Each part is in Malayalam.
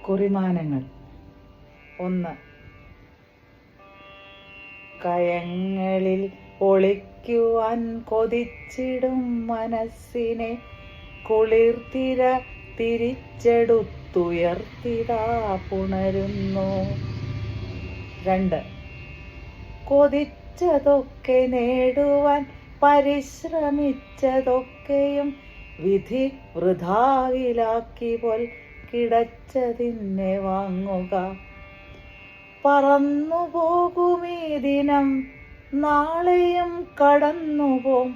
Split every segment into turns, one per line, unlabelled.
കുറിമാനങ്ങൾ. 1. കയങ്ങളിൽ ഒളിക്കുവാൻ കൊതിച്ചിടും മനസ്സിനെ കുളിർത്തിര തിരിച്ചെടുത്തുയർത്തിതാ പുണരുന്നു. 2. കൊതിച്ചതൊക്കെ നേടുവാൻ പരിശ്രമിച്ചതൊക്കെയും വിധി വൃഥാവിലാക്കി പോൽ കിടച്ചതിനെ വാങ്ങുക. പറന്നു പോകുമീ ദിനം, നാളെയും കടന്നുപോം.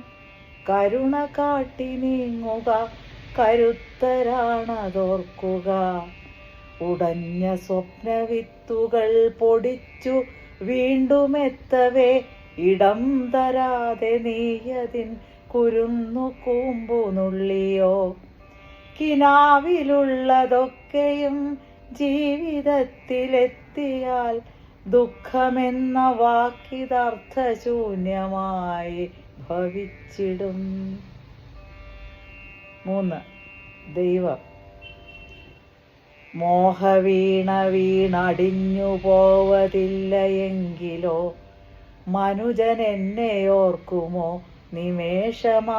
കരുണ കാട്ടി നീങ്ങുക, കരുത്തരാണതോർക്കുക. ഉടഞ്ഞ സ്വപ്നവിത്തുകൾ പൊടിച്ചു വീണ്ടുമെത്തവേ ഇടം തരാതെ നീയതിൻ കുരുന്നു കൂമ്പു നുള്ളിയോ. കിനാവിലുള്ളതൊക്കെയും ജീവിതത്തിലെത്തിയാൽ ദുഃഖമെന്ന വാക്കിതർത്ഥശൂന്യമായി ഭവിച്ചിടും. 3. ദൈവം. മോഹവീണ വീണടിഞ്ഞു പോവതില്ല എങ്കിലോ മനുജൻ എന്നെ ഓർക്കുമോ നിമേഷമാത്രമെങ്കിലും.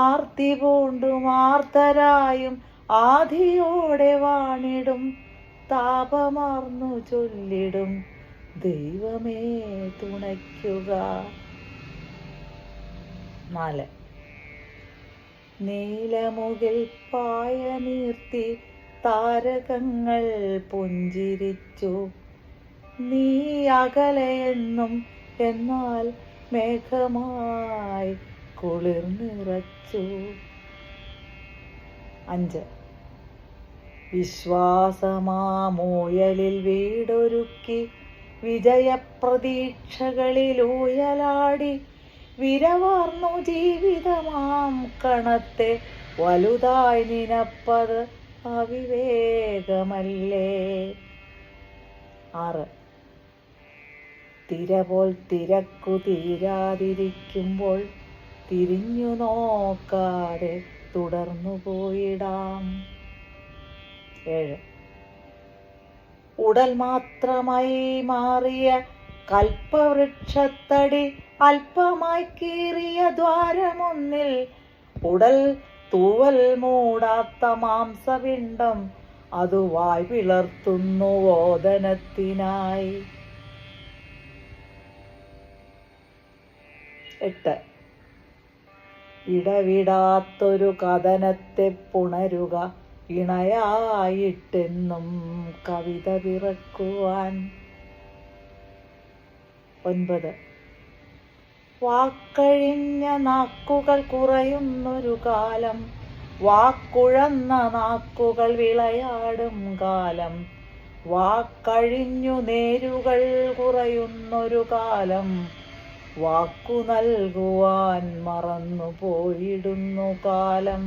ആർത്തി പൂണ്ടും ആർത്തരായും ആധിയോടെ വാണിടും താപമാർന്നു ചൊല്ലിടും ദൈവമേ തുണയ്ക്കുക. 4. നീലമുകിൽ പായ നീർത്തി താരകങ്ങൾ പുഞ്ചിരിച്ചു. നീ അകലെയെന്നും എന്നാൽ മേഘമായി കുളിർനിറച്ചു. 5. വിശ്വാസമാമൂയലിൽ വീടൊരുക്കി വിജയപ്രതീക്ഷകളിൽ ഊയലാടി വിരവാർന്നു ജീവിതമാം കണത്തെ വലുതായി നിനപ്പത് അവിവേകമല്ലേ. 6. തിരപോൽ തിരക്കു തീരാതിരിക്കുമ്പോൾ തിരിഞ്ഞു നോക്കാതെ തുടർന്നു പോയിടാം. 7. ഉടൽ മാത്രമായി മാറിയ കൽപ്പവൃക്ഷത്തടി അല്പമായി കീറിയ ദ്വാരമൊന്നിൽ ഉടൽ തൂവൽ മൂടാത്ത മാംസപിണ്ഡം അതു വായ് പിളർത്തുന്നു ഓദനത്തിനായി. 8. ഇടവിടാത്തൊരു കഥനത്തെ പുണരുക ഇണയായിട്ടെന്നും കവിത പിറക്കുവാൻ. 9. വാക്കഴിഞ്ഞ നാക്കുകൾ കുറയുന്നൊരു കാലം, വാക്കുഴന്ന നാക്കുകൾ വിളയാടും കാലം. വാക്കഴിഞ്ഞു നേരുകൾ കുറയുന്നൊരു കാലം, വാക്കു നൽകുവാൻ മറന്നു പോയിടുന്നു കാലം.